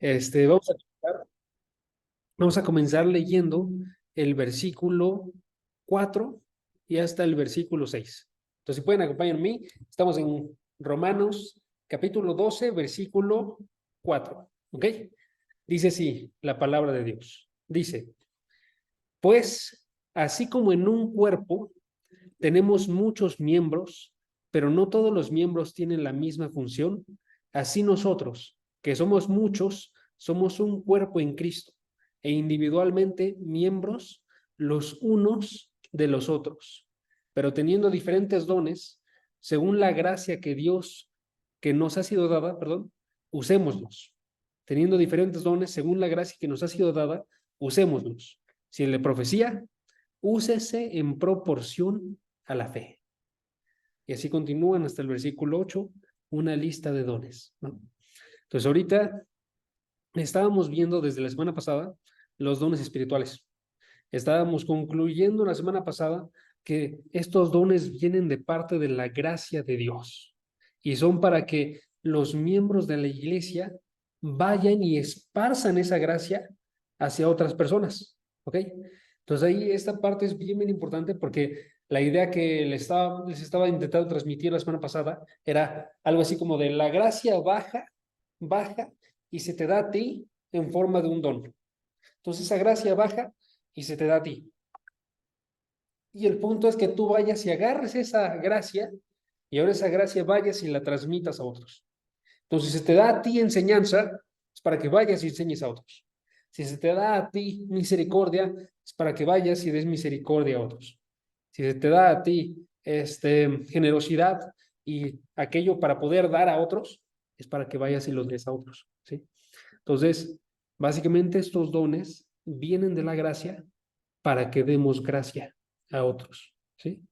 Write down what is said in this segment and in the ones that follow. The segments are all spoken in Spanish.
Vamos vamos a comenzar leyendo el versículo 4 y hasta el versículo 6. Entonces, si pueden acompañarme, estamos en Romanos capítulo 12, versículo 4. ¿Ok? Dice así la palabra de Dios. Dice, pues así como en un cuerpo tenemos muchos miembros, pero no todos los miembros tienen la misma función, así nosotros, que somos muchos, somos un cuerpo en Cristo e individualmente miembros los unos de los otros, pero teniendo diferentes dones, según la gracia que nos ha sido dada, perdón, usémoslos. Teniendo diferentes dones, según la gracia que nos ha sido dada, usémoslos. Si el de profecía, úsese en proporción a la fe. Y así continúan hasta el versículo 8, una lista de dones, ¿no? Entonces, ahorita estábamos viendo desde la semana pasada los dones espirituales. Estábamos concluyendo la semana pasada que estos dones vienen de parte de la gracia de Dios y son para que los miembros de la iglesia vayan y esparzan esa gracia hacia otras personas, ¿ok? Entonces ahí esta parte es bien importante porque la idea que les estaba intentando transmitir la semana pasada era algo así como de la gracia baja y se te da a ti en forma de un don. Entonces esa gracia baja y se te da a ti. Y el punto es que tú vayas y agarres esa gracia y ahora esa gracia vayas y la transmitas a otros. Entonces, si se te da a ti enseñanza, es para que vayas y enseñes a otros. Si se te da a ti misericordia, es para que vayas y des misericordia a otros. Si se te da a ti generosidad y aquello para poder dar a otros, es para que vayas y los des a otros, ¿sí? Entonces, básicamente estos dones vienen de la gracia para que demos gracia a otros, ¿sí?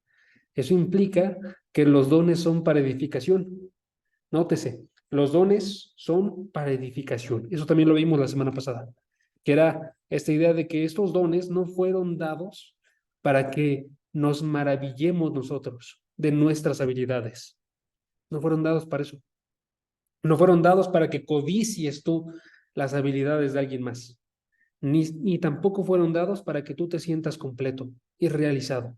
Eso implica que los dones son para edificación. Nótese, los dones son para edificación. Eso también lo vimos la semana pasada, que era esta idea de que estos dones no fueron dados para que nos maravillemos nosotros de nuestras habilidades. No fueron dados para eso. No fueron dados para que codicies tú las habilidades de alguien más. Ni tampoco fueron dados para que tú te sientas completo y realizado.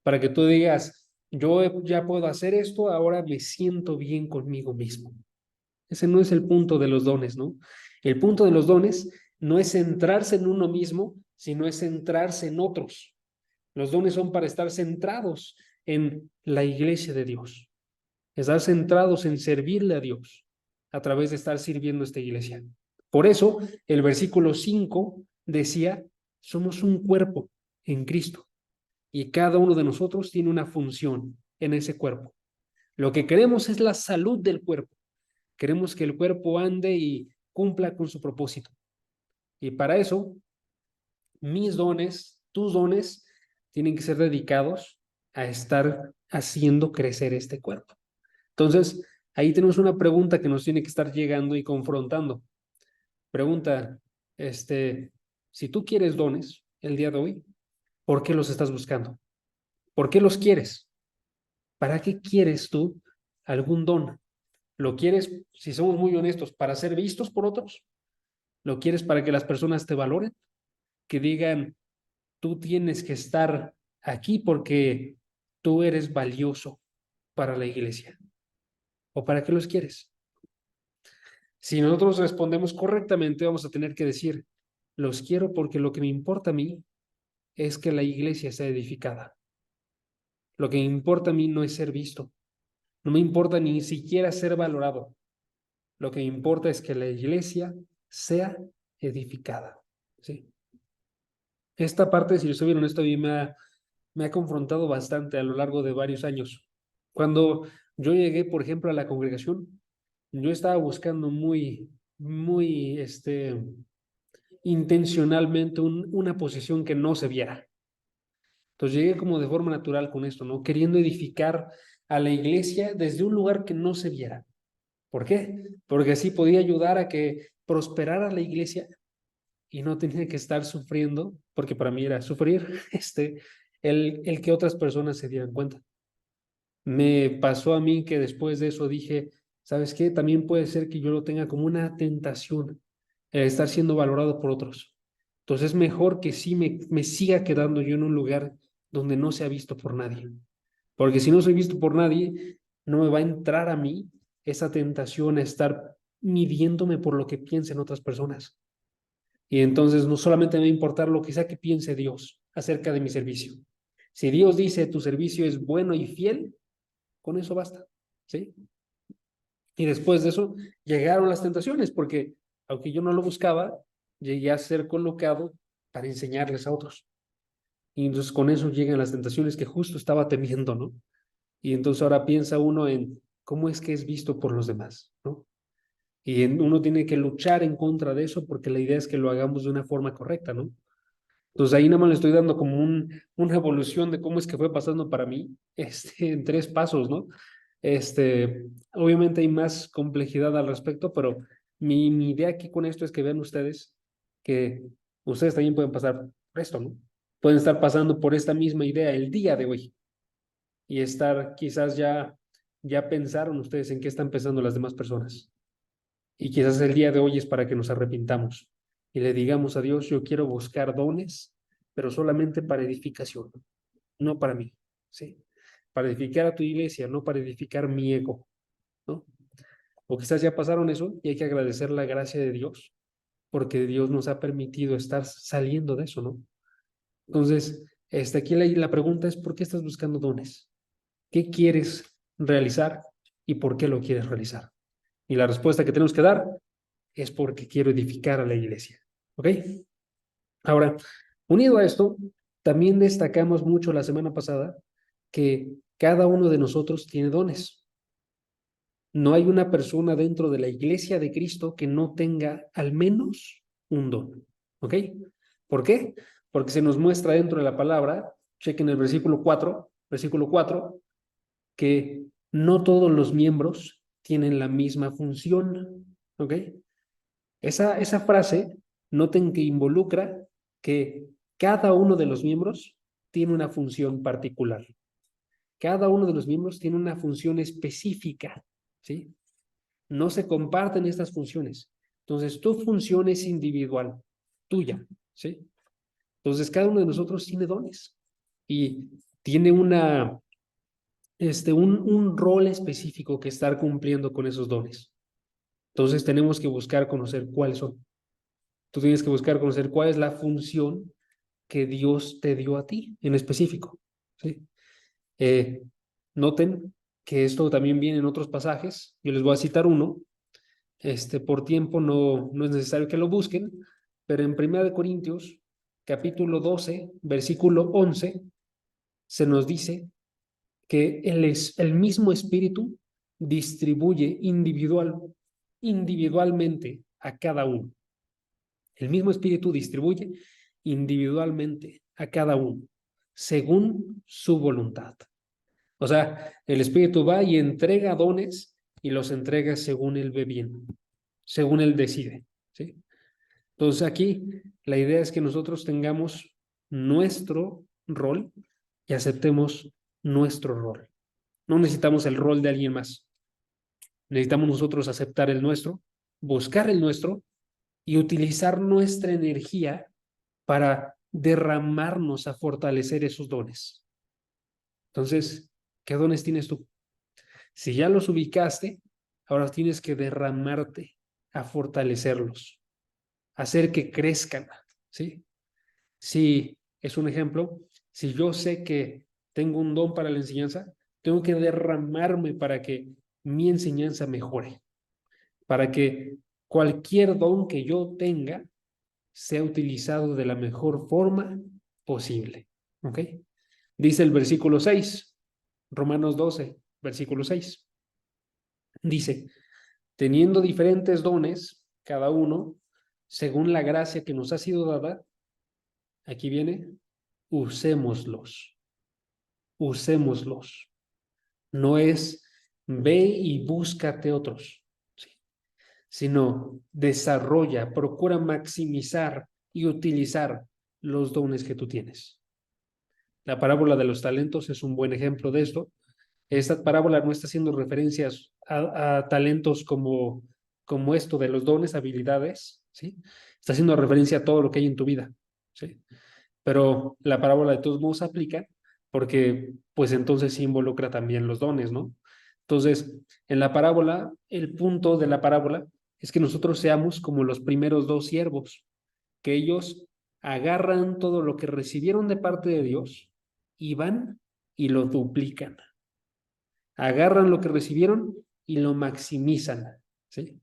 Para que tú digas, yo ya puedo hacer esto, ahora me siento bien conmigo mismo. Ese no es el punto de los dones, ¿no? El punto de los dones no es centrarse en uno mismo, sino es centrarse en otros. Los dones son para estar centrados en la iglesia de Dios, estar centrados en servirle a Dios a través de estar sirviendo a esta iglesia. Por eso, el versículo 5 decía, somos un cuerpo en Cristo y cada uno de nosotros tiene una función en ese cuerpo. Lo que queremos es la salud del cuerpo. Queremos que el cuerpo ande y cumpla con su propósito. Y para eso, mis dones, tus dones, tienen que ser dedicados a estar haciendo crecer este cuerpo. Entonces, ahí tenemos una pregunta que nos tiene que estar llegando y confrontando. Pregunta, si tú quieres dones el día de hoy, ¿por qué los estás buscando? ¿Por qué los quieres? ¿Para qué quieres tú algún don? ¿Lo quieres, si somos muy honestos, para ser vistos por otros? ¿Lo quieres para que las personas te valoren? Que digan, tú tienes que estar aquí porque tú eres valioso para la iglesia. ¿O para qué los quieres? Si nosotros respondemos correctamente, vamos a tener que decir, los quiero porque lo que me importa a mí es que la iglesia sea edificada. Lo que me importa a mí no es ser visto. No me importa ni siquiera ser valorado. Lo que me importa es que la iglesia sea edificada. ¿Sí? Esta parte, si yo estoy bien honesto, a mí me ha confrontado bastante a lo largo de varios años. Cuando yo llegué, por ejemplo, a la congregación, yo estaba buscando muy, intencionalmente una posición que no se viera. Entonces llegué como de forma natural con esto, ¿no? Queriendo edificar a la iglesia desde un lugar que no se viera. ¿Por qué? Porque así podía ayudar a que prosperara la iglesia y no tenía que estar sufriendo, porque para mí era sufrir, el que otras personas se dieran cuenta. Me pasó a mí que después de eso dije, ¿sabes qué? También puede ser que yo lo tenga como una tentación el estar siendo valorado por otros. Entonces es mejor que sí me siga quedando yo en un lugar donde no sea visto por nadie. Porque si no soy visto por nadie, no me va a entrar a mí esa tentación a estar midiéndome por lo que piensen otras personas. Y entonces no solamente me va a importar lo que sea que piense Dios acerca de mi servicio. Si Dios dice tu servicio es bueno y fiel, con eso basta, ¿sí? Y después de eso llegaron las tentaciones, porque aunque yo no lo buscaba, llegué a ser colocado para enseñarles a otros. Y entonces con eso llegan las tentaciones que justo estaba temiendo, ¿no? Y entonces ahora piensa uno en cómo es que es visto por los demás, ¿no? Y uno tiene que luchar en contra de eso porque la idea es que lo hagamos de una forma correcta, ¿no? Entonces ahí nada más le estoy dando como una evolución de cómo es que fue pasando para mí, en 3 pasos, ¿no? Obviamente hay más complejidad al respecto, pero mi idea aquí con esto es que vean ustedes que ustedes también pueden pasar por esto, ¿no? Pueden estar pasando por esta misma idea el día de hoy y estar quizás ya pensaron ustedes en qué están pensando las demás personas. Y quizás el día de hoy es para que nos arrepintamos y le digamos a Dios, yo quiero buscar dones, pero solamente para edificación, no para mí, ¿sí? Para edificar a tu iglesia, no para edificar mi ego, ¿no? O quizás ya pasaron eso y hay que agradecer la gracia de Dios, porque Dios nos ha permitido estar saliendo de eso, ¿no? Entonces, aquí la pregunta es, ¿por qué estás buscando dones? ¿Qué quieres realizar y por qué lo quieres realizar? Y la respuesta que tenemos que dar es porque quiero edificar a la iglesia. ¿Ok? Ahora, unido a esto, también destacamos mucho la semana pasada que cada uno de nosotros tiene dones. No hay una persona dentro de la iglesia de Cristo que no tenga al menos un don. ¿Ok? ¿Por qué? Porque se nos muestra dentro de la palabra, chequen el versículo 4, que no todos los miembros tienen la misma función. ¿Ok? Esa frase, noten que involucra que cada uno de los miembros tiene una función particular. Cada uno de los miembros tiene una función específica, ¿sí? No se comparten estas funciones. Entonces, tu función es individual, tuya, ¿sí? Entonces, cada uno de nosotros tiene dones y tiene un rol específico que estar cumpliendo con esos dones. Entonces, tenemos que buscar conocer cuáles son. Tú tienes que buscar conocer cuál es la función que Dios te dio a ti en específico, ¿sí? Eh, Noten que esto también viene en otros pasajes. Yo les voy a citar uno. Por tiempo no es necesario que lo busquen, pero en 1 Corintios, capítulo 12, versículo 11, se nos dice que el mismo Espíritu distribuye individualmente a cada uno. El mismo Espíritu distribuye individualmente a cada uno, según su voluntad. O sea, el Espíritu va y entrega dones y los entrega según él ve bien, según él decide, ¿sí? Entonces aquí la idea es que nosotros tengamos nuestro rol y aceptemos nuestro rol. No necesitamos el rol de alguien más. Necesitamos nosotros aceptar el nuestro, buscar el nuestro y utilizar nuestra energía para derramarnos a fortalecer esos dones. Entonces, ¿qué dones tienes tú? Si ya los ubicaste, ahora tienes que derramarte a fortalecerlos, hacer que crezcan, ¿sí? Si es un ejemplo, si yo sé que tengo un don para la enseñanza, tengo que derramarme para que mi enseñanza mejore, para que cualquier don que yo tenga sea utilizado de la mejor forma posible. ¿Ok? Dice el versículo 6, Romanos 12, versículo 6. Dice, teniendo diferentes dones, cada uno, según la gracia que nos ha sido dada, aquí viene, usémoslos, usémoslos. No es ve y búscate otros, ¿sí? Sino desarrolla, procura maximizar y utilizar los dones que tú tienes. La parábola de los talentos es un buen ejemplo de esto. Esta parábola no está haciendo referencias a talentos como como esto de los dones, habilidades, ¿sí? Está haciendo referencia a todo lo que hay en tu vida, ¿sí? Pero la parábola de todos modos aplica porque pues entonces sí involucra también los dones, ¿no? Entonces, en la parábola, el punto de la parábola es que nosotros seamos como los primeros dos siervos, que ellos agarran todo lo que recibieron de parte de Dios y van y lo duplican. Agarran lo que recibieron y lo maximizan, ¿sí?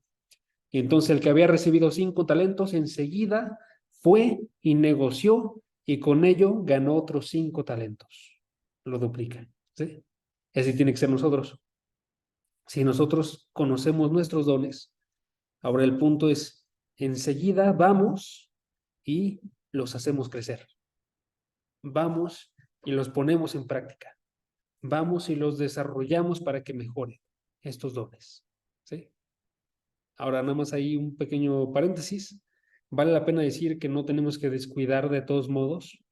Y entonces el que había recibido 5 talentos enseguida fue y negoció y con ello ganó otros 5 talentos. Lo duplica, ¿sí? Así tiene que ser nosotros. Si nosotros conocemos nuestros dones, ahora el punto es, enseguida vamos y los hacemos crecer. Vamos y los ponemos en práctica. Vamos y los desarrollamos para que mejoren estos dones, ¿sí? Ahora, nada más ahí un pequeño paréntesis. Vale la pena decir que no tenemos que descuidar de todos modos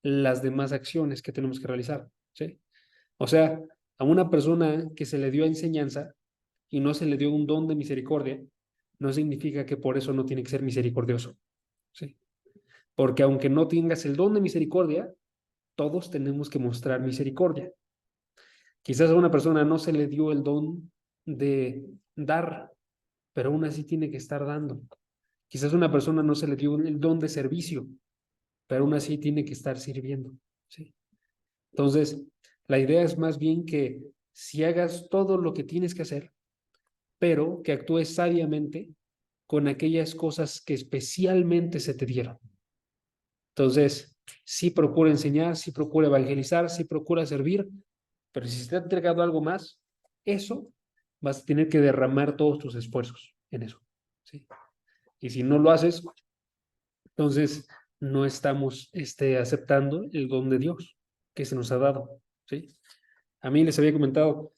las demás acciones que tenemos que realizar, ¿sí? O sea, a una persona que se le dio enseñanza y no se le dio un don de misericordia, no significa que por eso no tiene que ser misericordioso, ¿sí? Porque aunque no tengas el don de misericordia, todos tenemos que mostrar misericordia. Quizás a una persona no se le dio el don de dar, pero aún así tiene que estar dando. Quizás a una persona no se le dio el don de servicio, pero aún así tiene que estar sirviendo, ¿sí? Entonces, la idea es más bien que si hagas todo lo que tienes que hacer, pero que actúes sabiamente con aquellas cosas que especialmente se te dieron. Entonces, sí procura enseñar, sí procura evangelizar, sí procura servir, pero si se te ha entregado algo más, eso vas a tener que derramar todos tus esfuerzos en eso, ¿sí? Y si no lo haces, entonces no estamos aceptando el don de Dios que se nos ha dado, ¿sí? A mí les había comentado,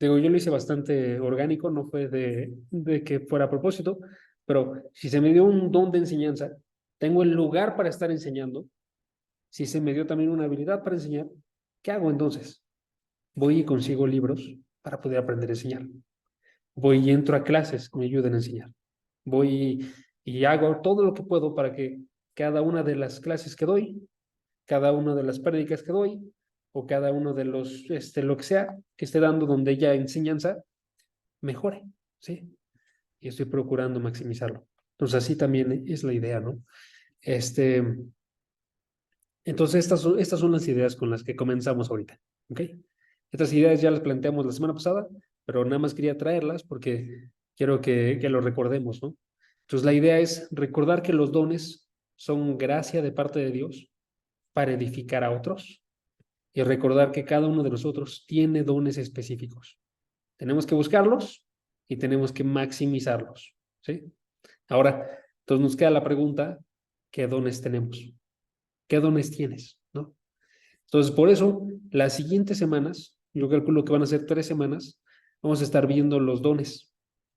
digo, yo lo hice bastante orgánico, no fue de que fuera a propósito, pero si se me dio un don de enseñanza, tengo el lugar para estar enseñando. Si se me dio también una habilidad para enseñar, ¿qué hago entonces? Voy y consigo libros para poder aprender a enseñar. Voy y entro a clases que me ayuden a enseñar. Voy y hago todo lo que puedo para que cada una de las clases que doy, cada una de las prédicas que doy, o cada uno de los, lo que sea que esté dando donde ya enseñanza, mejore, ¿sí? Y estoy procurando maximizarlo. Entonces, así también es la idea, ¿no? Este, entonces, estas son las ideas con las que comenzamos ahorita, ¿ok? Estas ideas ya las planteamos la semana pasada, pero nada más quería traerlas porque quiero que lo recordemos, ¿no? Entonces, la idea es recordar que los dones son gracia de parte de Dios para edificar a otros y recordar que cada uno de nosotros tiene dones específicos. Tenemos que buscarlos y tenemos que maximizarlos, ¿sí? Ahora, entonces nos queda la pregunta, ¿qué dones tenemos? ¿Qué dones tienes? ¿No? Entonces, por eso, las siguientes semanas, yo calculo que van a ser 3 semanas, vamos a estar viendo los dones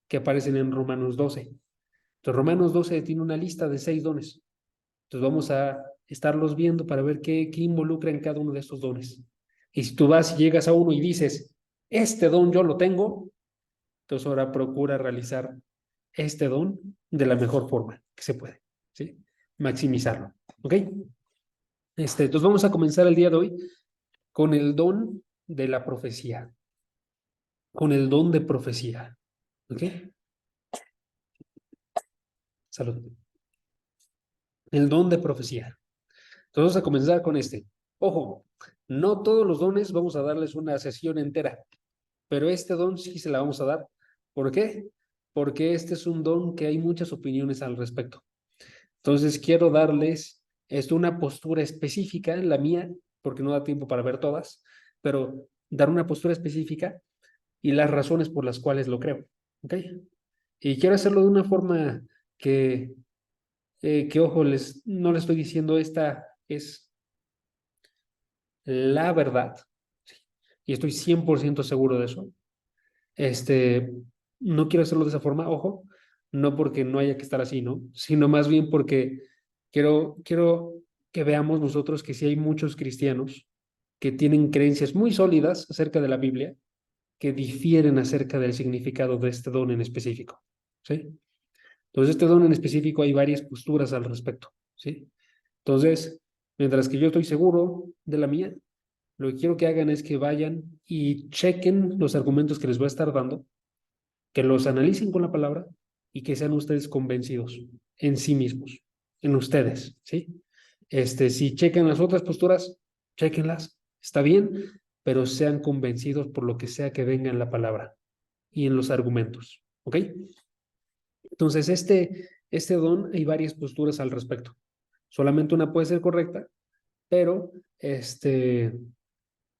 que aparecen en Romanos 12. Entonces, Romanos 12 tiene una lista de 6 dones. Entonces, vamos a estarlos viendo para ver qué involucra en cada uno de estos dones. Y si tú vas y llegas a uno y dices, este don yo lo tengo, entonces ahora procura realizar este don de la mejor forma que se puede, ¿sí? Maximizarlo, ¿ok? Entonces vamos a comenzar el día de hoy con el don de la profecía, con el don de profecía, ¿ok? Salud. El don de profecía. Entonces vamos a comenzar con este. Ojo, no todos los dones vamos a darles una sesión entera, pero este don sí se la vamos a dar. ¿Por qué? Porque este es un don que hay muchas opiniones al respecto. Entonces quiero darles una postura específica, la mía, porque no da tiempo para ver todas, pero dar una postura específica y las razones por las cuales lo creo. ¿Ok? Y quiero hacerlo de una forma que ojo, no les estoy diciendo esta es la verdad, y estoy 100% seguro de eso. Este, no quiero hacerlo de esa forma, ojo, no porque no haya que estar así, ¿no? Sino más bien porque quiero que veamos nosotros que sí hay muchos cristianos que tienen creencias muy sólidas acerca de la Biblia, que difieren acerca del significado de este don en específico, ¿sí? Entonces, este don en específico hay varias posturas al respecto, ¿sí? Entonces, mientras que yo estoy seguro de la mía, lo que quiero que hagan es que vayan y chequen los argumentos que les voy a estar dando, que los analicen con la palabra y que sean ustedes convencidos en sí mismos, en ustedes, ¿sí? Si chequen las otras posturas, chequenlas, está bien, pero sean convencidos por lo que sea que venga en la palabra y en los argumentos, ¿ok? Entonces, este don hay varias posturas al respecto. Solamente una puede ser correcta, pero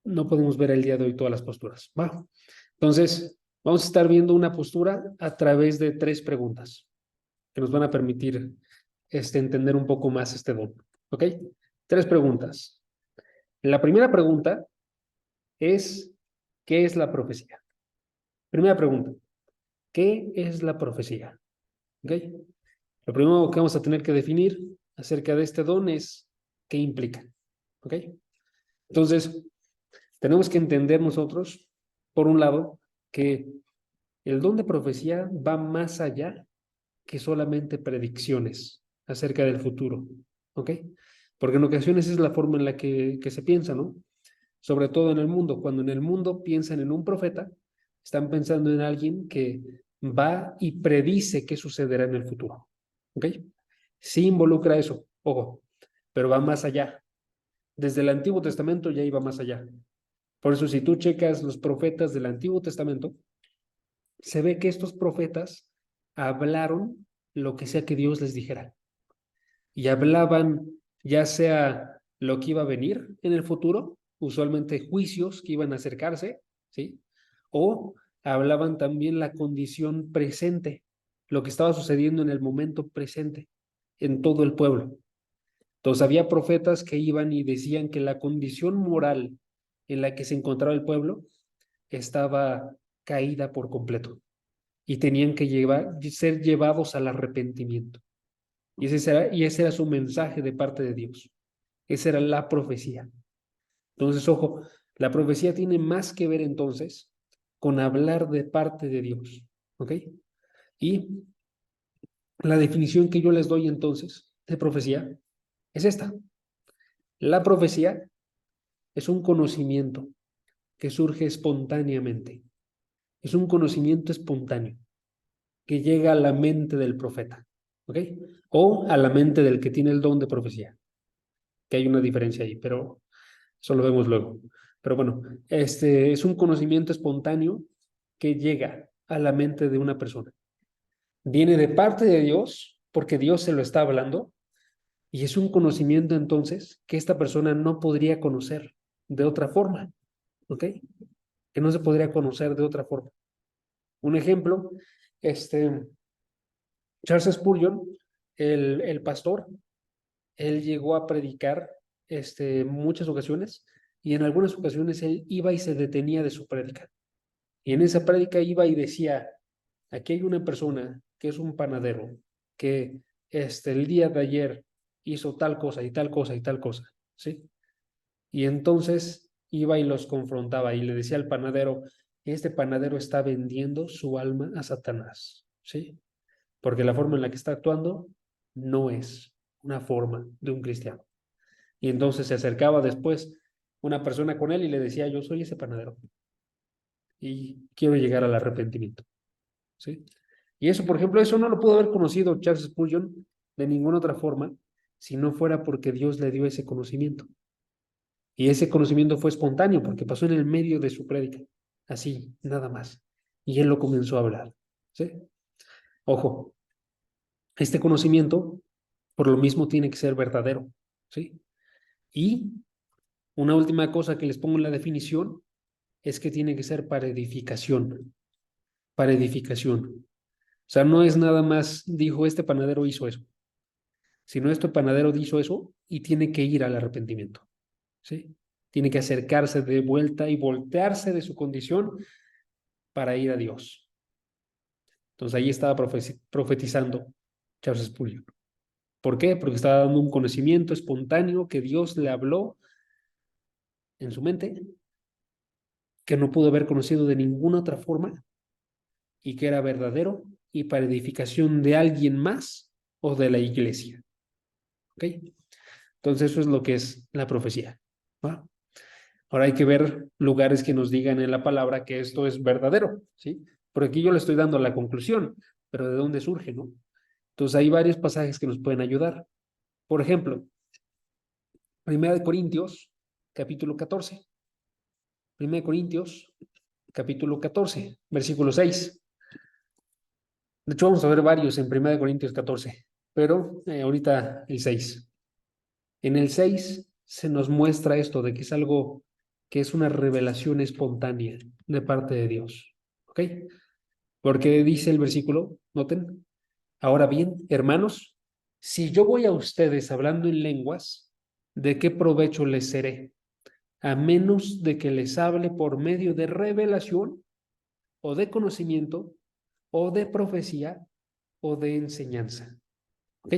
no podemos ver el día de hoy todas las posturas. ¿Va? Entonces, vamos a estar viendo una postura a través de 3 preguntas que nos van a permitir entender un poco más este don. ¿Ok? 3 preguntas. La primera pregunta es, ¿qué es la profecía? Primera pregunta, ¿qué es la profecía? ¿Ok? Lo primero que vamos a tener que definir acerca de este don es qué implica. ¿Ok? Entonces, tenemos que entender nosotros, por un lado, que el don de profecía va más allá que solamente predicciones acerca del futuro, ¿ok? Porque en ocasiones es la forma en la que se piensa, ¿no? Sobre todo en el mundo. Cuando en el mundo piensan en un profeta, están pensando en alguien que va y predice qué sucederá en el futuro, ¿ok? Sí involucra eso, ojo, pero va más allá. Desde el Antiguo Testamento ya iba más allá. Por eso, si tú checas los profetas del Antiguo Testamento, se ve que estos profetas hablaron lo que sea que Dios les dijera. Y hablaban ya sea lo que iba a venir en el futuro, usualmente juicios que iban a acercarse, ¿sí? O hablaban también la condición presente, lo que estaba sucediendo en el momento presente, en todo el pueblo. Entonces había profetas que iban y decían que la condición moral en la que se encontraba el pueblo estaba caída por completo y tenían que ser llevados al arrepentimiento. Y ese era su mensaje de parte de Dios. Esa era la profecía. Entonces, ojo, la profecía tiene más que ver entonces con hablar de parte de Dios. ¿Ok? Y la definición que yo les doy entonces de profecía es esta. La profecía es un conocimiento que surge espontáneamente. Es un conocimiento espontáneo que llega a la mente del profeta, ¿ok? O a la mente del que tiene el don de profecía, que hay una diferencia ahí, pero eso lo vemos luego. Pero bueno, este es un conocimiento espontáneo que llega a la mente de una persona. Viene de parte de Dios, porque Dios se lo está hablando, y es un conocimiento entonces que esta persona no podría conocer de otra forma, ¿ok? Que no se podría conocer de otra forma. Un ejemplo, este, Charles Spurgeon, el pastor, él llegó a predicar muchas ocasiones y en algunas ocasiones él iba y se detenía de su prédica. Y en esa prédica iba y decía, aquí hay una persona que es un panadero, que el día de ayer hizo tal cosa y tal cosa y tal cosa, ¿sí? Y entonces iba y los confrontaba y le decía al panadero, este panadero está vendiendo su alma a Satanás, ¿sí? Porque la forma en la que está actuando no es una forma de un cristiano. Y entonces se acercaba después una persona con él y le decía, yo soy ese panadero y quiero llegar al arrepentimiento, ¿sí? Y eso, por ejemplo, eso no lo pudo haber conocido Charles Spurgeon de ninguna otra forma si no fuera porque Dios le dio ese conocimiento. Y ese conocimiento fue espontáneo porque pasó en el medio de su prédica, así, nada más. Y él lo comenzó a hablar, ¿sí? Ojo, este conocimiento por lo mismo tiene que ser verdadero, ¿sí? Y una última cosa que les pongo en la definición es que tiene que ser para edificación, para edificación. O sea, no es nada más, dijo, este panadero hizo eso, sino este panadero hizo eso y tiene que ir al arrepentimiento, ¿sí? Tiene que acercarse de vuelta y voltearse de su condición para ir a Dios. Entonces ahí estaba profetizando Charles Spurgeon. ¿Por qué? Porque estaba dando un conocimiento espontáneo que Dios le habló en su mente, que no pudo haber conocido de ninguna otra forma y que era verdadero y para edificación de alguien más o de la iglesia. ¿Ok? Entonces eso es lo que es la profecía. ¿Va? Ahora hay que ver lugares que nos digan en la palabra que esto es verdadero, ¿sí? Por aquí yo le estoy dando la conclusión, pero ¿de dónde surge, no? Entonces hay varios pasajes que nos pueden ayudar. Por ejemplo, 1 Corintios, capítulo 14. 1 Corintios, capítulo 14, versículo 6. De hecho, vamos a ver varios en 1 Corintios 14, pero ahorita el 6. En el 6 se nos muestra esto de que es algo que es una revelación espontánea de parte de Dios. ¿Ok? Porque dice el versículo, noten, ahora bien, hermanos, si yo voy a ustedes hablando en lenguas, ¿de qué provecho les seré? A menos de que les hable por medio de revelación o de conocimiento o de profecía o de enseñanza. ¿Ok?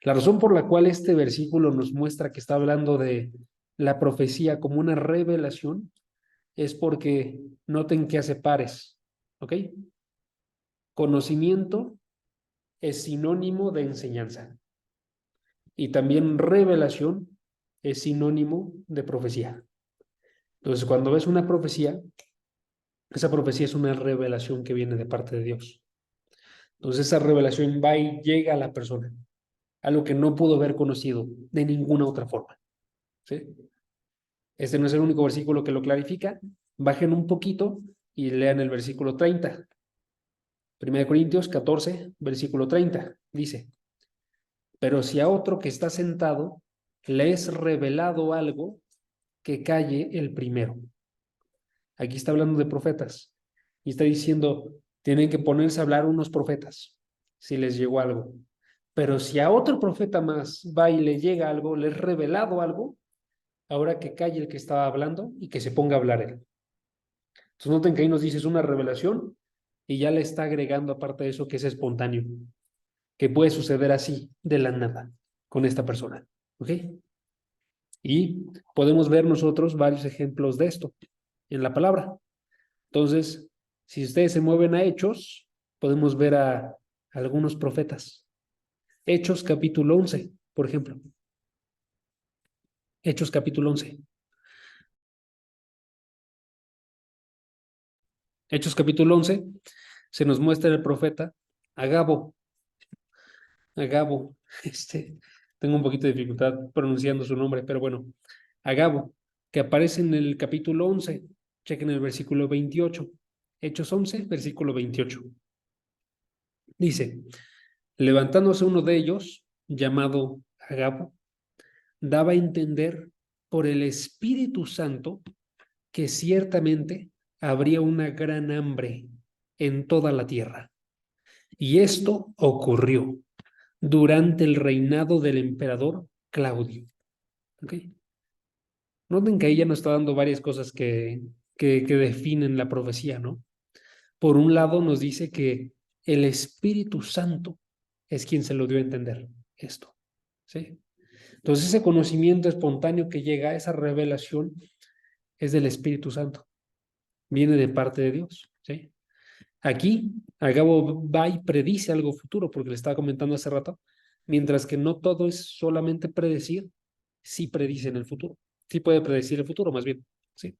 La razón por la cual este versículo nos muestra que está hablando de la profecía como una revelación es porque noten que hace pares. ¿Ok? Conocimiento es sinónimo de enseñanza y también revelación es sinónimo de profecía. Entonces, cuando ves una profecía, esa profecía es una revelación que viene de parte de Dios. Entonces, esa revelación va y llega a la persona, algo que no pudo haber conocido de ninguna otra forma. ¿Sí? Este no es el único versículo que lo clarifica. Bajen un poquito y lean el versículo 30. 1 Corintios 14, versículo 30. Dice, pero si a otro que está sentado le es revelado algo, que calle el primero. Aquí está hablando de profetas y está diciendo, tienen que ponerse a hablar unos profetas si les llegó algo. Pero si a otro profeta más va y le llega algo, le es revelado algo, ahora que calle el que estaba hablando y que se ponga a hablar él. Entonces noten que ahí nos dice es una revelación y ya le está agregando aparte de eso que es espontáneo, que puede suceder así de la nada con esta persona. ¿Ok? Y podemos ver nosotros varios ejemplos de esto en la palabra. Entonces, si ustedes se mueven a Hechos, podemos ver a algunos profetas. Hechos capítulo 11, por ejemplo. Hechos capítulo 11. Hechos capítulo 11 se nos muestra el profeta Agabo. Agabo, tengo un poquito de dificultad pronunciando su nombre, pero bueno, Agabo, que aparece en el capítulo 11. Chequen el versículo 28. Hechos 11, versículo 28. Dice, levantándose uno de ellos, llamado Agabo, daba a entender por el Espíritu Santo que ciertamente habría una gran hambre en toda la tierra. Y esto ocurrió durante el reinado del emperador Claudio. ¿Okay? Noten que ella nos está dando varias cosas que definen la profecía, ¿no? Por un lado nos dice que el Espíritu Santo es quien se lo dio a entender esto, ¿sí? Entonces ese conocimiento espontáneo que llega, esa revelación, es del Espíritu Santo, viene de parte de Dios, ¿sí? Aquí, Agabo va y predice algo futuro, porque le estaba comentando hace rato, mientras que no todo es solamente predecir, sí predice en el futuro, sí puede predecir el futuro, más bien, ¿sí?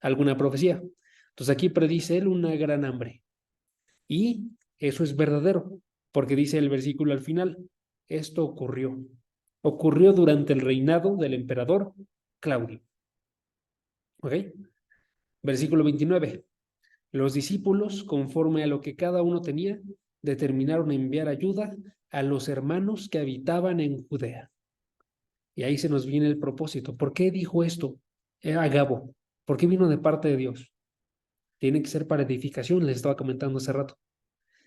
Alguna profecía. Entonces aquí predice él una gran hambre, y eso es verdadero, porque dice el versículo al final, esto ocurrió durante el reinado del emperador Claudio. ¿Ok? Versículo 29. Los discípulos, conforme a lo que cada uno tenía, determinaron enviar ayuda a los hermanos que habitaban en Judea. Y ahí se nos viene el propósito. ¿Por qué dijo esto Agabo? ¿Por qué vino de parte de Dios? Tiene que ser para edificación, les estaba comentando hace rato.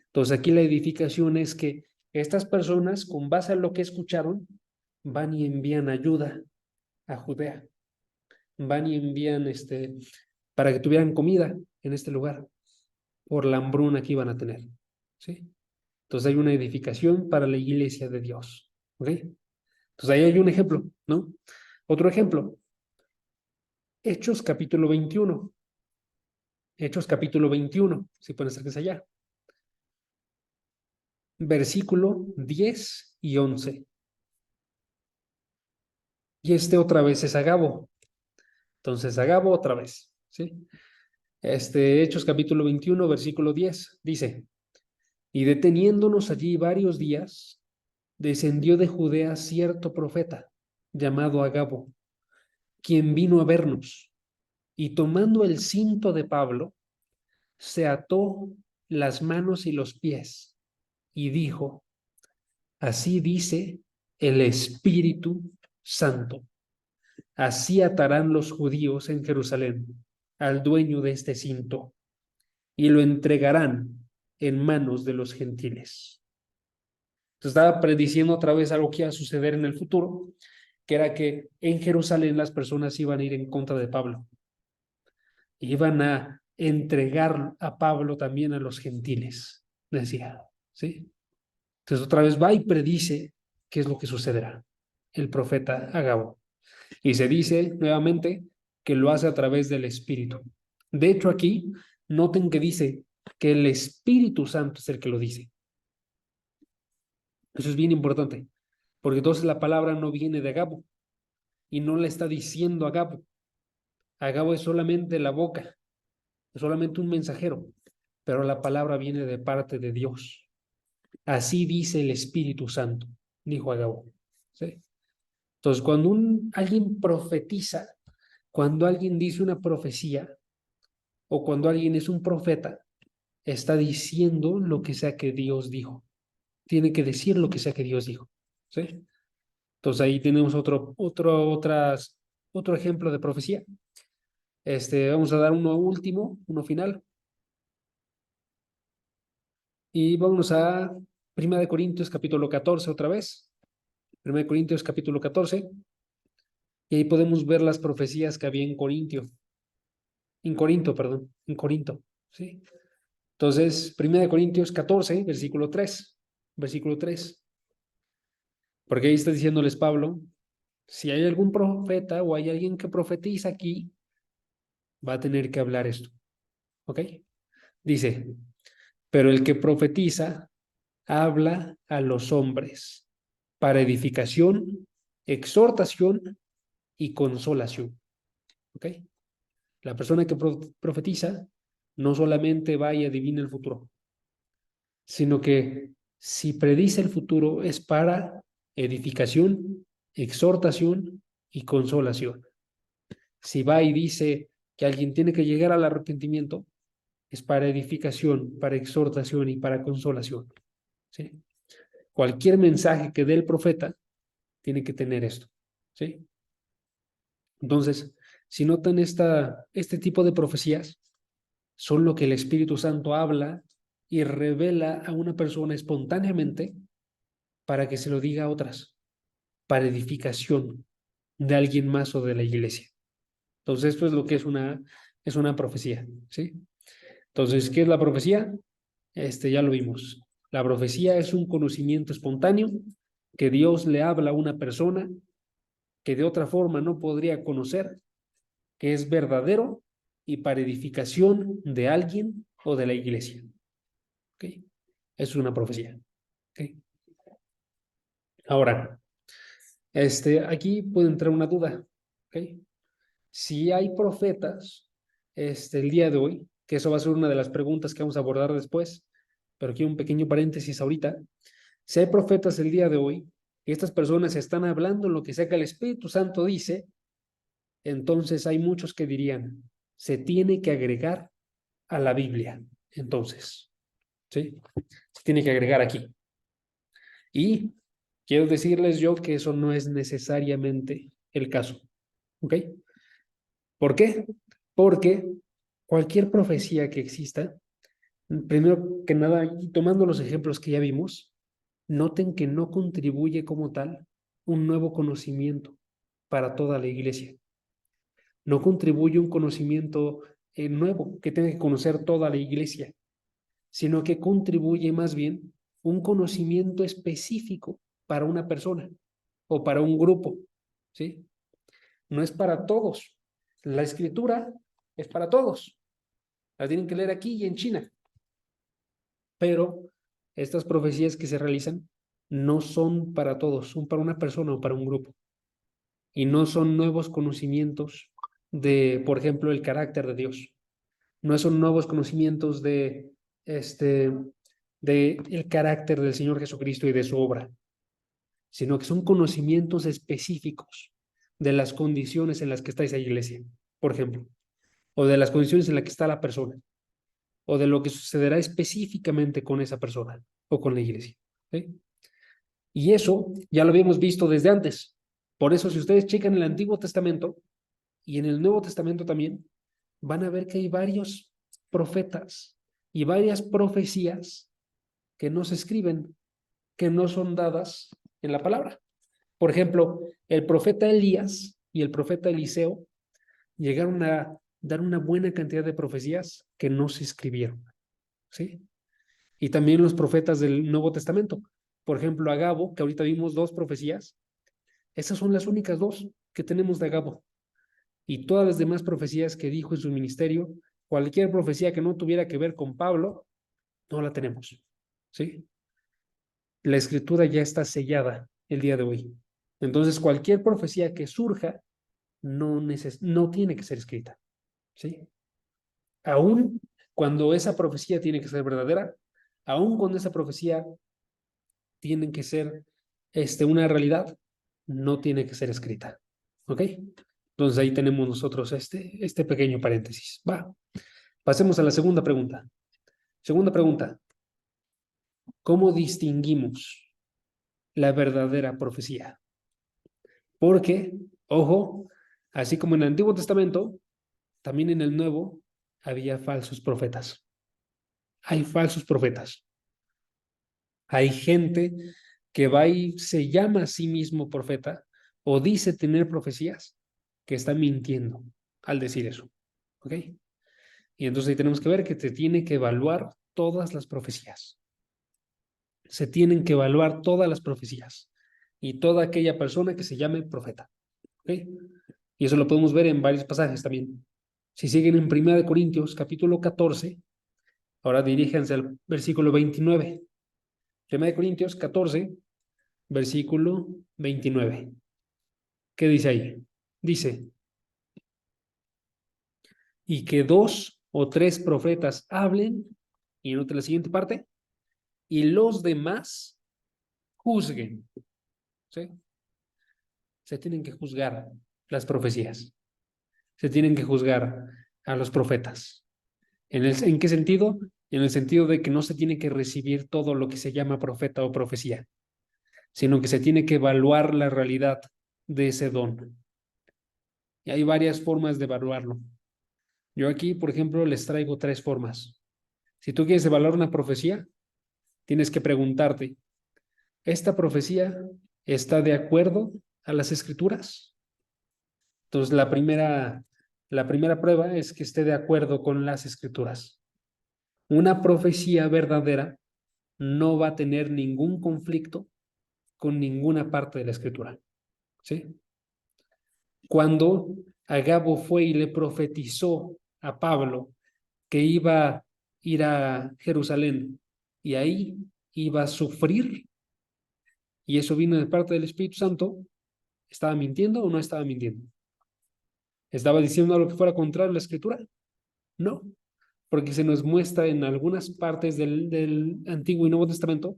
Entonces aquí la edificación es que estas personas, con base a lo que escucharon, van y envían ayuda a Judea. Van y envían para que tuvieran comida en este lugar por la hambruna que iban a tener. ¿Sí? Entonces hay una edificación para la iglesia de Dios. ¿Ok? Entonces ahí hay un ejemplo, ¿no? Otro ejemplo, Hechos capítulo 21. Hechos capítulo 21, si pueden acercarse allá. Versículo 10 y 11. Y otra vez es Agabo. Entonces, Agabo otra vez, ¿sí? Hechos capítulo 21, versículo 10, dice, y deteniéndonos allí varios días, descendió de Judea cierto profeta, llamado Agabo, quien vino a vernos, y tomando el cinto de Pablo, se ató las manos y los pies, y dijo, así dice el Espíritu Santo, así atarán los judíos en Jerusalén al dueño de este cinto, y lo entregarán en manos de los gentiles. Entonces estaba prediciendo otra vez algo que iba a suceder en el futuro, que era que en Jerusalén las personas iban a ir en contra de Pablo. Iban a entregar a Pablo también a los gentiles, decía, ¿sí? Entonces otra vez va y predice qué es lo que sucederá el profeta Agabo. Y se dice nuevamente que lo hace a través del Espíritu. De hecho, aquí noten que dice que el Espíritu Santo es el que lo dice. Eso es bien importante, porque entonces la palabra no viene de Agabo y no la está diciendo Agabo. Agabo es solamente la boca, es solamente un mensajero, pero la palabra viene de parte de Dios. Así dice el Espíritu Santo, dijo Agabo. ¿Sí? Entonces, cuando alguien profetiza, cuando alguien dice una profecía o cuando alguien es un profeta, está diciendo lo que sea que Dios dijo. Tiene que decir lo que sea que Dios dijo. ¿Sí? Entonces ahí tenemos otro ejemplo de profecía. Vamos a dar uno último, uno final. Y vamos a 1 Corintios capítulo 14 otra vez. 1 Corintios capítulo 14. Y ahí podemos ver las profecías que había en Corinto, perdón, en Corinto. ¿Sí? Entonces, 1 Corintios 14, versículo 3. Versículo 3. Porque ahí está diciéndoles Pablo, si hay algún profeta o hay alguien que profetiza aquí, va a tener que hablar esto. ¿Ok? Dice, pero el que profetiza habla a los hombres para edificación, exhortación y consolación. ¿Ok? La persona que profetiza no solamente va y adivina el futuro, sino que si predice el futuro es para edificación, exhortación y consolación. Si va y dice que alguien tiene que llegar al arrepentimiento, es para edificación, para exhortación y para consolación. ¿Sí? Cualquier mensaje que dé el profeta tiene que tener esto. ¿Sí? Entonces, si notan este tipo de profecías, son lo que el Espíritu Santo habla y revela a una persona espontáneamente para que se lo diga a otras, para edificación de alguien más o de la iglesia. Entonces, esto es lo que es una profecía, ¿sí? Entonces, ¿qué es la profecía? Ya lo vimos. La profecía es un conocimiento espontáneo que Dios le habla a una persona que de otra forma no podría conocer, que es verdadero y para edificación de alguien o de la iglesia. ¿Ok? Eso es una profecía. ¿Ok? Ahora, aquí puede entrar una duda. ¿Ok? Si hay profetas, el día de hoy, que eso va a ser una de las preguntas que vamos a abordar después, pero aquí un pequeño paréntesis ahorita. Si hay profetas el día de hoy y estas personas están hablando lo que sea que el Espíritu Santo dice, entonces hay muchos que dirían, se tiene que agregar a la Biblia. Entonces, ¿sí? Se tiene que agregar aquí. Y quiero decirles yo que eso no es necesariamente el caso. ¿Ok? ¿Por qué? Porque cualquier profecía que exista, primero que nada, y tomando los ejemplos que ya vimos, noten que no contribuye como tal un nuevo conocimiento para toda la iglesia. No contribuye un conocimiento nuevo que tenga que conocer toda la iglesia, sino que contribuye más bien un conocimiento específico para una persona o para un grupo, ¿sí? No es para todos. La escritura es para todos. las tienen que leer aquí y en China. Pero estas profecías que se realizan no son para todos, son para una persona o para un grupo. Y no son nuevos conocimientos de, por ejemplo, el carácter de Dios. No son nuevos conocimientos de el carácter del Señor Jesucristo y de su obra, sino que son conocimientos específicos de las condiciones en las que está esa iglesia, por ejemplo, o de las condiciones en las que está la persona, o de lo que sucederá específicamente con esa persona o con la iglesia. ¿Sí? Y eso ya lo habíamos visto desde antes. Por eso, si ustedes checan el Antiguo Testamento y en el Nuevo Testamento también, van a ver que hay varios profetas y varias profecías que no se escriben, que no son dadas en la palabra. Por ejemplo, el profeta Elías y el profeta Eliseo llegaron a dar una buena cantidad de profecías que no se escribieron, ¿sí? Y también los profetas del Nuevo Testamento. Por ejemplo, Agabo, que ahorita vimos 2 profecías, esas son las únicas 2 que tenemos de Agabo. Y todas las demás profecías que dijo en su ministerio, cualquier profecía que no tuviera que ver con Pablo, no la tenemos, ¿sí? La escritura ya está sellada el día de hoy. Entonces, cualquier profecía que surja no tiene que ser escrita, ¿sí? Aún cuando esa profecía tiene que ser verdadera, aún cuando esa profecía tiene que ser una realidad, no tiene que ser escrita, ¿ok? Entonces ahí tenemos nosotros este pequeño paréntesis. Va, pasemos a la segunda pregunta. Segunda pregunta, ¿cómo distinguimos la verdadera profecía? Porque, ojo, así como en el Antiguo Testamento, también en el Nuevo había falsos profetas. Hay falsos profetas. Hay gente que va y se llama a sí mismo profeta o dice tener profecías que está mintiendo al decir eso. ¿Ok? Y entonces ahí tenemos que ver que se tiene que evaluar todas las profecías. Se tienen que evaluar todas las profecías y toda aquella persona que se llame profeta. ¿Ok? Y eso lo podemos ver en varios pasajes también. Si siguen en 1 Corintios, capítulo 14, ahora diríjanse al versículo 29. 1 Corintios 14, versículo 29. ¿Qué dice ahí? Dice, y que 2 o 3 profetas hablen, y note la siguiente parte, y los demás juzguen. ¿Sí? Se tienen que juzgar las profecías. Se tienen que juzgar a los profetas. ¿En qué sentido? En el sentido de que no se tiene que recibir todo lo que se llama profeta o profecía, sino que se tiene que evaluar la realidad de ese don. Y hay varias formas de evaluarlo. Yo aquí, por ejemplo, les traigo 3 formas. Si tú quieres evaluar una profecía, tienes que preguntarte, ¿esta profecía está de acuerdo a las escrituras? Entonces, la primera prueba es que esté de acuerdo con las escrituras. Una profecía verdadera no va a tener ningún conflicto con ninguna parte de la escritura. ¿Sí? Cuando Agabo fue y le profetizó a Pablo que iba a ir a Jerusalén y ahí iba a sufrir, y eso vino de parte del Espíritu Santo, ¿estaba mintiendo o no estaba mintiendo? ¿Estaba diciendo algo que fuera contrario a la escritura? No, porque se nos muestra en algunas partes del Antiguo y Nuevo Testamento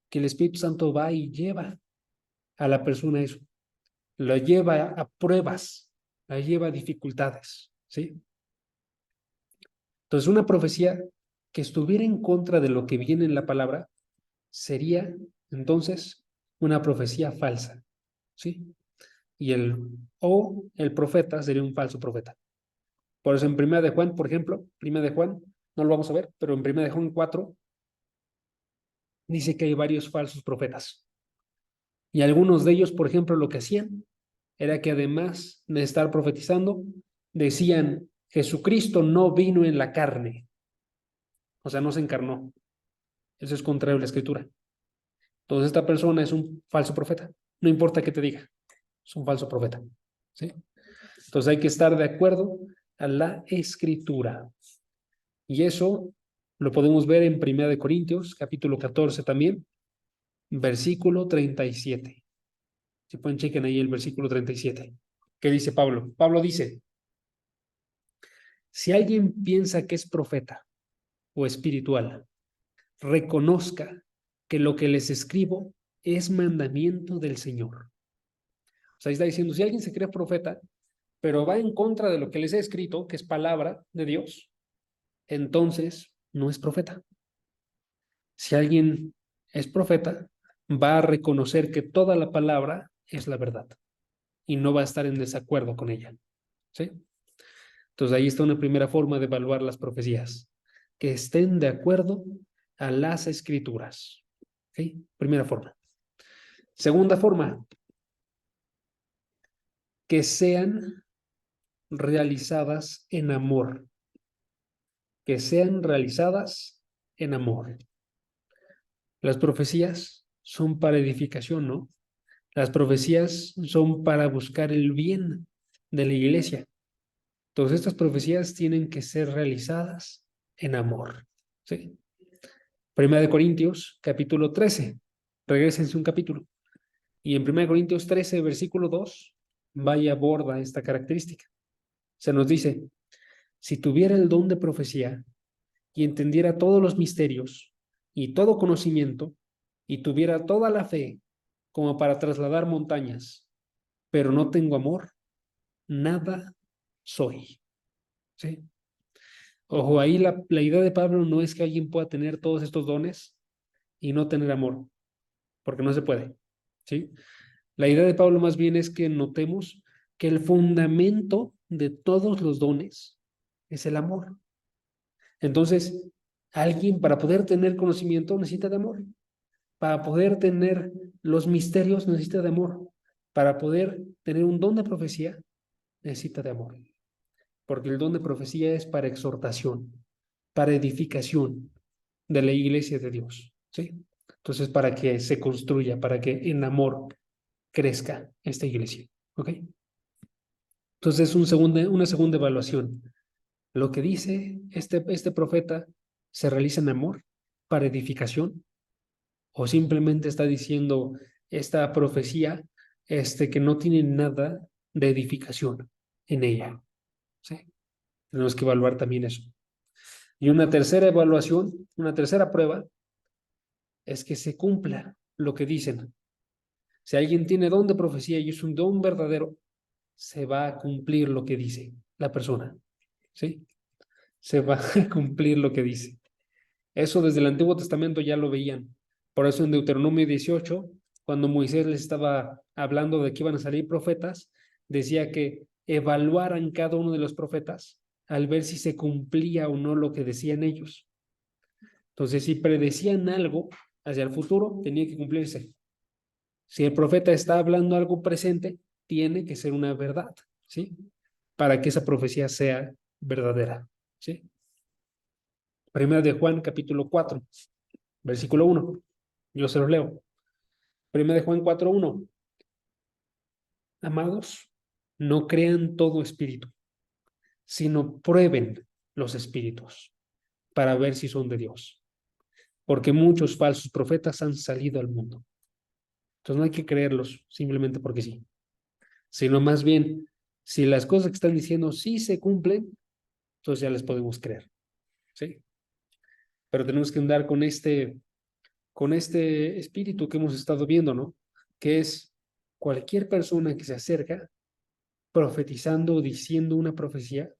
que el Espíritu Santo va y lleva a la persona eso, lo lleva a pruebas, la lleva a dificultades, ¿sí? Entonces, una profecía que estuviera en contra de lo que viene en la palabra sería, entonces, una profecía falsa, ¿sí? Y el profeta sería un falso profeta. Por eso en 1 de Juan, por ejemplo, 1 de Juan, no lo vamos a ver, pero en 1 de Juan 4 dice que hay varios falsos profetas. Y algunos de ellos, por ejemplo, lo que hacían era que además de estar profetizando, decían, Jesucristo no vino en la carne, o sea, no se encarnó. Eso es contrario a la escritura. Entonces esta persona es un falso profeta. No importa qué te diga, es un falso profeta. ¿Sí? Entonces hay que estar de acuerdo a la escritura. Y eso lo podemos ver en 1 Corintios, capítulo 14 también, versículo 37. Si pueden, chequen ahí el versículo 37. ¿Qué dice Pablo? Pablo dice, si alguien piensa que es profeta o espiritual, reconozca que lo que les escribo es mandamiento del Señor. O sea, está diciendo, si alguien se cree profeta, pero va en contra de lo que les he escrito, que es palabra de Dios, entonces no es profeta. Si alguien es profeta, va a reconocer que toda la palabra es la verdad y no va a estar en desacuerdo con ella. ¿Sí? Entonces ahí está una primera forma de evaluar las profecías, que estén de acuerdo a las escrituras. ¿Sí? Primera forma. Segunda forma, que sean realizadas en amor. Que sean realizadas en amor. Las profecías son para edificación, ¿no? Las profecías son para buscar el bien de la iglesia. Todas estas profecías tienen que ser realizadas en amor. ¿Sí? Primera de Corintios, capítulo 13. Regrésense un capítulo. Y en 1 Corintios 13, versículo 2, vaya aborda esta característica. Se nos dice, si tuviera el don de profecía y entendiera todos los misterios y todo conocimiento y tuviera toda la fe como para trasladar montañas, pero no tengo amor, nada soy. ¿Sí? Ojo, ahí la idea de Pablo no es que alguien pueda tener todos estos dones y no tener amor, porque no se puede. ¿Sí? La idea de Pablo más bien es que notemos que el fundamento de todos los dones es el amor. Entonces, alguien para poder tener conocimiento necesita de amor. Para poder tener los misterios necesita de amor. Para poder tener un don de profecía necesita de amor. Porque el don de profecía es para exhortación, para edificación de la iglesia de Dios. ¿Sí? Entonces, para que se construya, para que en amor crezca esta iglesia. ¿Ok? Entonces, una segunda evaluación. Lo que dice este profeta se realiza en amor para edificación o simplemente está diciendo esta profecía que no tiene nada de edificación en ella. ¿Sí? Tenemos que evaluar también eso. Y una tercera evaluación, una tercera prueba es que se cumpla lo que dicen. Si alguien tiene don de profecía y es un don verdadero, se va a cumplir lo que dice la persona. ¿Sí? Se va a cumplir lo que dice. Eso desde el Antiguo Testamento ya lo veían. Por eso en Deuteronomio 18, cuando Moisés les estaba hablando de que iban a salir profetas, decía que evaluaran cada uno de los profetas al ver si se cumplía o no lo que decían ellos. Entonces, si predecían algo hacia el futuro, tenía que cumplirse. Si el profeta está hablando algo presente, tiene que ser una verdad, ¿sí? Para que esa profecía sea verdadera, ¿sí? Primera de Juan, capítulo 4, versículo 1. Yo se los leo. Primera de Juan 4:1. Amados, no crean todo espíritu, sino prueben los espíritus para ver si son de Dios. Porque muchos falsos profetas han salido al mundo. Entonces no hay que creerlos simplemente porque sí, sino más bien, si las cosas que están diciendo sí se cumplen, entonces ya les podemos creer, ¿sí? Pero tenemos que andar con este espíritu que hemos estado viendo, ¿no? Que es cualquier persona que se acerca profetizando o diciendo una profecía,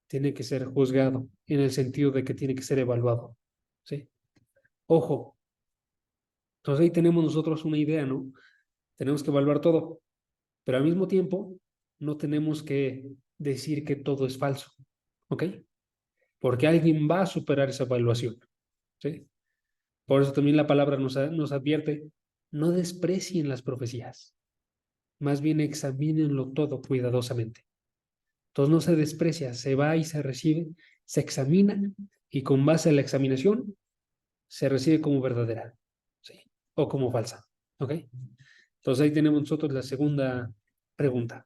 tiene que ser juzgado en el sentido de que tiene que ser evaluado, ¿sí? Ojo, entonces ahí tenemos nosotros una idea, ¿no? Tenemos que evaluar todo, pero al mismo tiempo no tenemos que decir que todo es falso, ¿ok? Porque alguien va a superar esa evaluación, ¿sí? Por eso también la palabra nos advierte, no desprecien las profecías, más bien examínenlo todo cuidadosamente. Entonces no se desprecia, se va y se recibe, se examina y con base a la examinación se recibe como verdadera, ¿sí? O como falsa, ¿ok? Entonces ahí tenemos nosotros la segunda pregunta.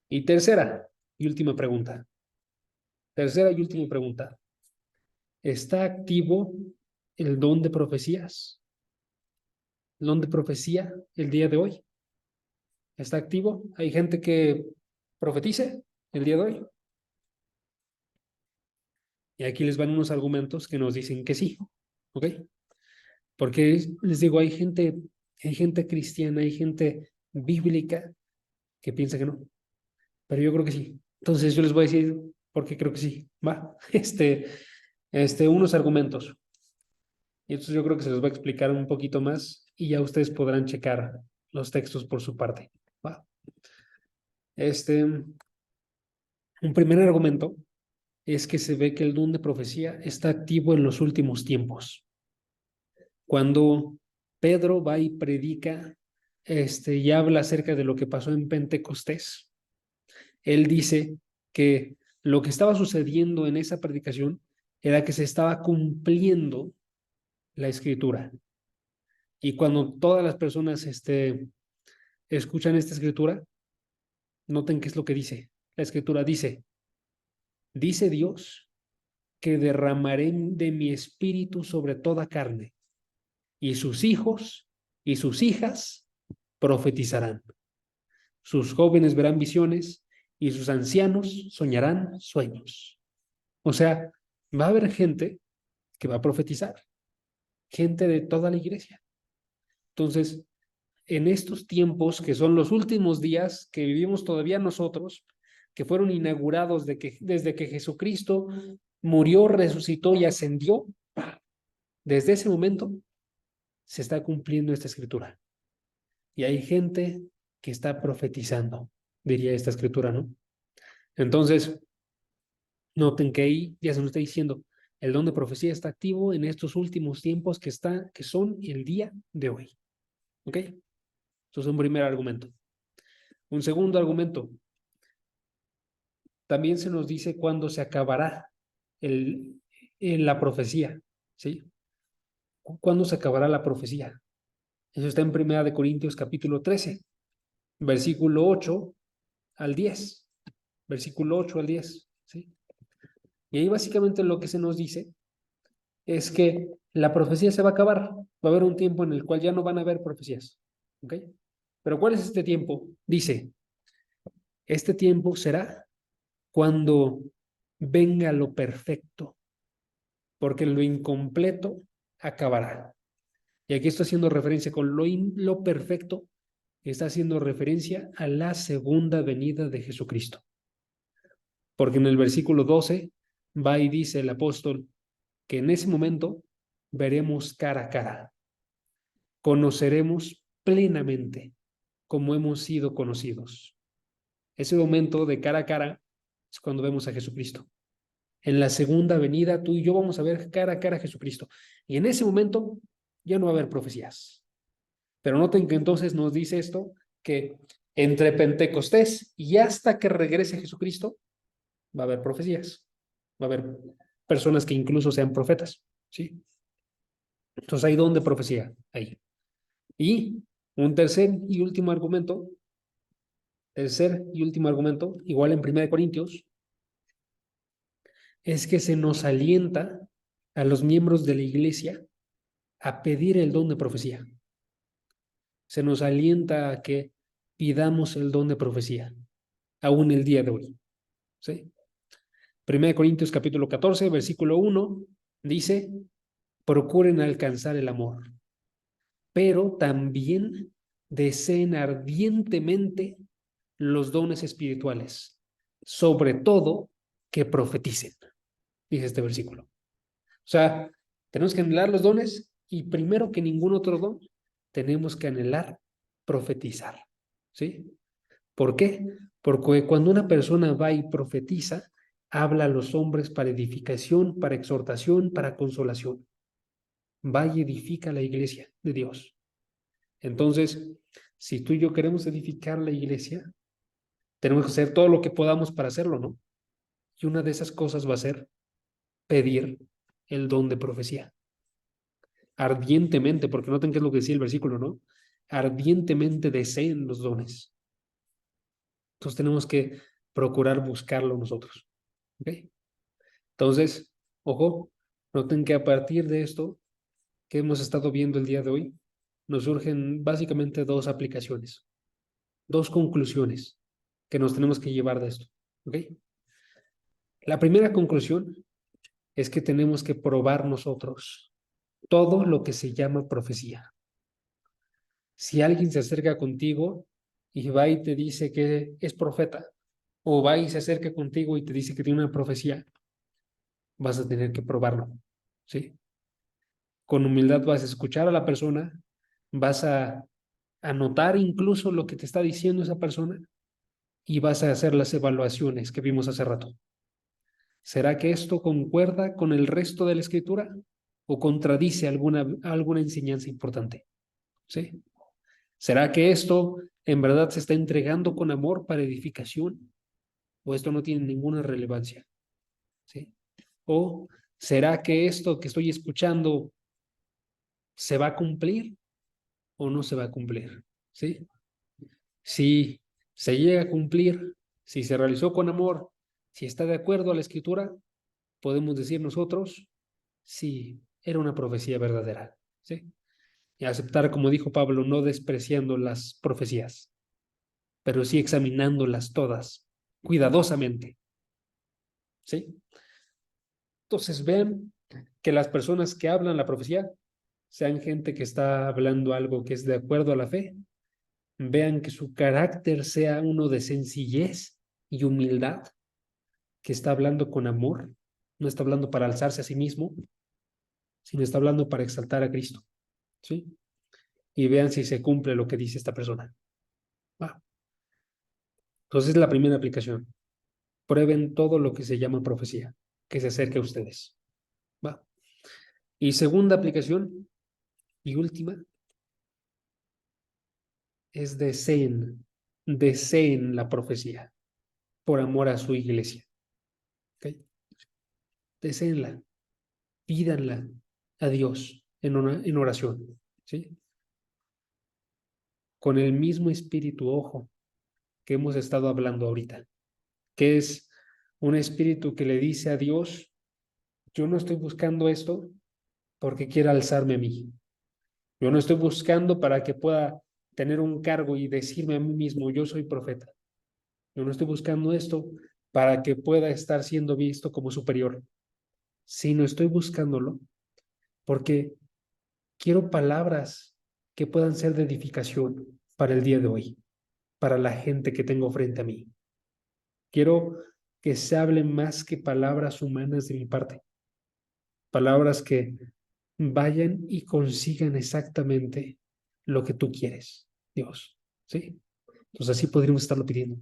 Y tercera y última pregunta. Tercera y última pregunta. ¿Está activo el don de profecías? ¿El don de profecía el día de hoy? ¿Está activo? ¿Hay gente que profetice el día de hoy? Y aquí les van unos argumentos que nos dicen que sí, ¿ok? Porque les digo, hay gente cristiana, hay gente bíblica que piensa que no, pero yo creo que sí. Entonces yo les voy a decir por qué creo que sí, ¿va? Unos argumentos. Y entonces yo creo que se los voy a explicar un poquito más y ya ustedes podrán checar los textos por su parte, ¿va? Un primer argumento es que se ve que el don de profecía está activo en los últimos tiempos. Cuando Pedro va y predica, y habla acerca de lo que pasó en Pentecostés, él dice que lo que estaba sucediendo en esa predicación era que se estaba cumpliendo la escritura. Y cuando todas las personas escuchan esta escritura, noten qué es lo que dice. La escritura dice Dios que derramaré de mi espíritu sobre toda carne, y sus hijos y sus hijas profetizarán. Sus jóvenes verán visiones y sus ancianos soñarán sueños. O sea, va a haber gente que va a profetizar, gente de toda la iglesia. Entonces, en estos tiempos que son los últimos días que vivimos todavía nosotros, que fueron inaugurados desde que Jesucristo murió, resucitó y ascendió, desde ese momento se está cumpliendo esta escritura. Y hay gente que está profetizando, diría esta escritura, ¿no? Entonces, noten que ahí ya se nos está diciendo, el don de profecía está activo en estos últimos tiempos que son el día de hoy. ¿Ok? Eso es un primer argumento. Un segundo argumento, también se nos dice cuándo se acabará la profecía, ¿sí? ¿Cuándo se acabará la profecía? Eso está en 1 Corintios capítulo 13, versículo 8 al 10. Versículo 8 al 10, ¿sí? Y ahí básicamente lo que se nos dice es que la profecía se va a acabar. Va a haber un tiempo en el cual ya no van a haber profecías, ¿ok? Pero ¿cuál es este tiempo? Dice, este tiempo será cuando venga lo perfecto, porque lo incompleto acabará. Y aquí estoy haciendo referencia con lo perfecto, está haciendo referencia a la segunda venida de Jesucristo. Porque en el versículo 12 va y dice el apóstol que en ese momento veremos cara a cara, conoceremos plenamente como hemos sido conocidos. Ese momento de cara a cara es cuando vemos a Jesucristo. En la segunda venida, tú y yo vamos a ver cara a cara a Jesucristo. Y en ese momento ya no va a haber profecías. Pero noten que entonces nos dice esto, que entre Pentecostés y hasta que regrese Jesucristo, va a haber profecías. Va a haber personas que incluso sean profetas. ¿Sí? Entonces hay don de profecía ahí. Y un tercer y último argumento, igual en 1 Corintios, es que se nos alienta a los miembros de la iglesia a pedir el don de profecía. Se nos alienta a que pidamos el don de profecía, aún el día de hoy. ¿Sí? 1 Corintios capítulo 14, versículo 1, dice, procuren alcanzar el amor, pero también deseen ardientemente los dones espirituales, sobre todo que profeticen, dice este versículo. O sea, tenemos que anhelar los dones y primero que ningún otro don, tenemos que anhelar profetizar. ¿Sí? ¿Por qué? Porque cuando una persona va y profetiza, habla a los hombres para edificación, para exhortación, para consolación. Va y edifica la iglesia de Dios. Entonces, si tú y yo queremos edificar la iglesia, tenemos que hacer todo lo que podamos para hacerlo, ¿no? Y una de esas cosas va a ser pedir el don de profecía. Ardientemente, porque noten qué es lo que decía el versículo, ¿no? Ardientemente deseen los dones. Entonces tenemos que procurar buscarlo nosotros. ¿Ok? Entonces, ojo, Noten que a partir de esto que hemos estado viendo el día de hoy, nos surgen básicamente dos aplicaciones, dos conclusiones que nos tenemos que llevar de esto. ¿Ok? La primera conclusión es que tenemos que probar nosotros todo lo que se llama profecía. Si alguien se acerca contigo y va y te dice que es profeta, o va y se acerca contigo y te dice que tiene una profecía, vas a tener que probarlo, ¿sí? Con humildad vas a escuchar a la persona, vas a anotar incluso lo que te está diciendo esa persona y vas a hacer las evaluaciones que vimos hace rato. ¿Será que esto concuerda con el resto de la escritura o contradice alguna enseñanza importante? ¿Sí? ¿Será que esto en verdad se está entregando con amor para edificación o esto no tiene ninguna relevancia? ¿Sí? ¿O será que esto que estoy escuchando se va a cumplir o no se va a cumplir? ¿Sí? Si se llega a cumplir, si se realizó con amor, si está de acuerdo a la escritura, podemos decir nosotros, sí, era una profecía verdadera, ¿sí? Y aceptar, como dijo Pablo, no despreciando las profecías, pero sí examinándolas todas cuidadosamente, ¿sí? Entonces vean que las personas que hablan la profecía sean gente que está hablando algo que es de acuerdo a la fe, vean que su carácter sea uno de sencillez y humildad, que está hablando con amor, no está hablando para alzarse a sí mismo, sino está hablando para exaltar a Cristo, ¿sí? Y vean si se cumple lo que dice esta persona. Va. Entonces, la primera aplicación. Prueben todo lo que se llama profecía, que se acerque a ustedes. Va. Y segunda aplicación y última es deseen la profecía por amor a su iglesia. ¿Ok? Deseenla, pídanla a Dios en oración. ¿Sí? Con el mismo espíritu, ojo, que hemos estado hablando ahorita, que es un espíritu que le dice a Dios, yo no estoy buscando esto porque quiera alzarme a mí. Yo no estoy buscando para que pueda tener un cargo y decirme a mí mismo, yo soy profeta. Yo no estoy buscando esto para que pueda estar siendo visto como superior, sino estoy buscándolo porque quiero palabras que puedan ser de edificación para el día de hoy, para la gente que tengo frente a mí. Quiero que se hable más que palabras humanas de mi parte, palabras que vayan y consigan exactamente lo que tú quieres, Dios. ¿Sí? Entonces así podríamos estarlo pidiendo.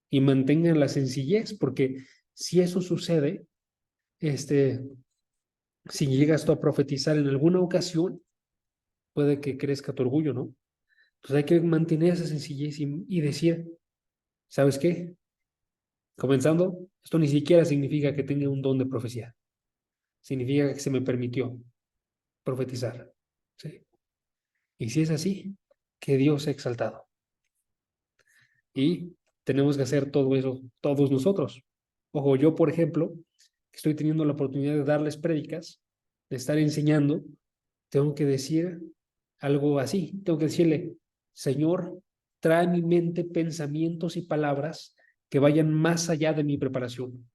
Y mantengan la sencillez, porque si eso sucede, si llegas tú a profetizar en alguna ocasión, puede que crezca tu orgullo, ¿no? Entonces hay que mantener esa sencillez y decir, ¿sabes qué? Comenzando, esto ni siquiera significa que tenga un don de profecía. Significa que se me permitió profetizar. ¿Sí? Y si es así, que Dios sea exaltado. Y tenemos que hacer todo eso todos nosotros. Ojo, yo, por ejemplo, estoy teniendo la oportunidad de darles prédicas, de estar enseñando, tengo que decir algo así. Tengo que decirle, Señor, trae a mi mente pensamientos y palabras que vayan más allá de mi preparación,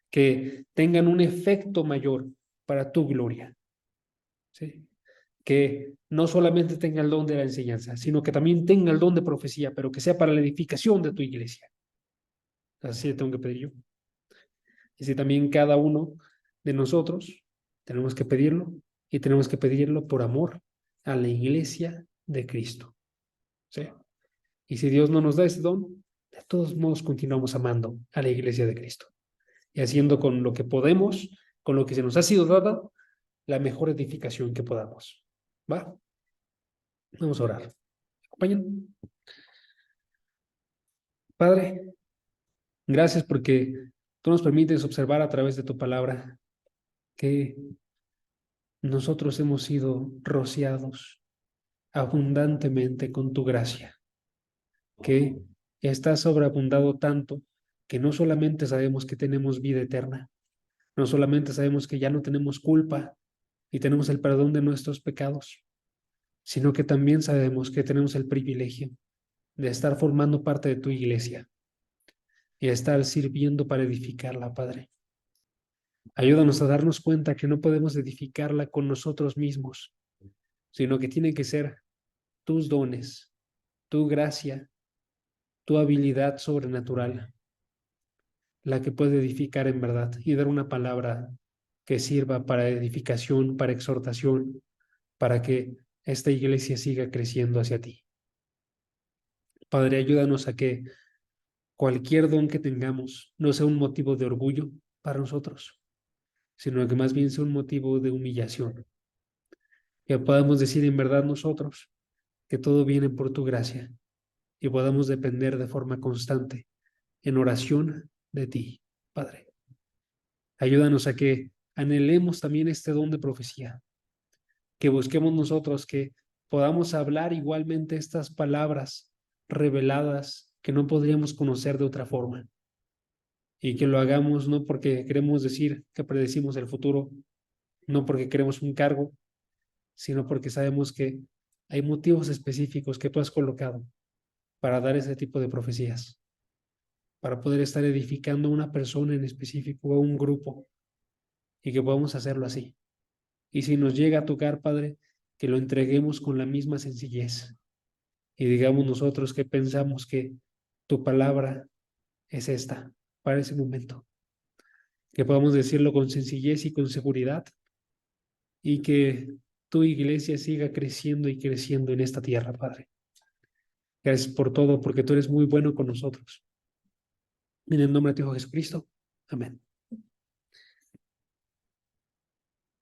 que tengan un efecto mayor para tu gloria. ¿Sí? Que no solamente tenga el don de la enseñanza, sino que también tenga el don de profecía, pero que sea para la edificación de tu iglesia. Así le tengo que pedir yo. Y si también cada uno de nosotros tenemos que pedirlo y tenemos que pedirlo por amor a la iglesia de Cristo. ¿Sí? Y si Dios no nos da ese don, de todos modos continuamos amando a la iglesia de Cristo y haciendo con lo que podemos, con lo que se nos ha sido dado, la mejor edificación que podamos. ¿Va? Vamos a orar. ¿Acompañan? Padre, gracias porque tú nos permites observar a través de tu palabra que nosotros hemos sido rociados abundantemente con tu gracia, que está sobreabundado tanto que no solamente sabemos que tenemos vida eterna, No solamente sabemos que ya no tenemos culpa y tenemos el perdón de nuestros pecados, sino que también sabemos que tenemos el privilegio de estar formando parte de tu iglesia y estar sirviendo para edificarla, Padre. Ayúdanos a darnos cuenta que no podemos edificarla con nosotros mismos, sino que tiene que ser tus dones, tu gracia, tu habilidad sobrenatural, la que puede edificar en verdad y dar una palabra que sirva para edificación, para exhortación, para que esta iglesia siga creciendo hacia ti. Padre, ayúdanos a que cualquier don que tengamos no sea un motivo de orgullo para nosotros, sino que más bien sea un motivo de humillación. Que podamos decir en verdad nosotros que todo viene por tu gracia y podamos depender de forma constante en oración de ti, Padre. Ayúdanos a que anhelemos también este don de profecía, que busquemos nosotros que podamos hablar igualmente estas palabras reveladas que no podríamos conocer de otra forma y que lo hagamos no porque queremos decir que predecimos el futuro, no porque queremos un cargo, sino porque sabemos que hay motivos específicos que tú has colocado para dar ese tipo de profecías, para poder estar edificando a una persona en específico o a un grupo y que podamos hacerlo así. Y si nos llega a tocar, Padre, que lo entreguemos con la misma sencillez y digamos nosotros que pensamos que tu palabra es esta para ese momento, que podamos decirlo con sencillez y con seguridad y que tu iglesia siga creciendo y creciendo en esta tierra, Padre. Gracias por todo, porque tú eres muy bueno con nosotros. En el nombre de tu Hijo Jesucristo. Amén.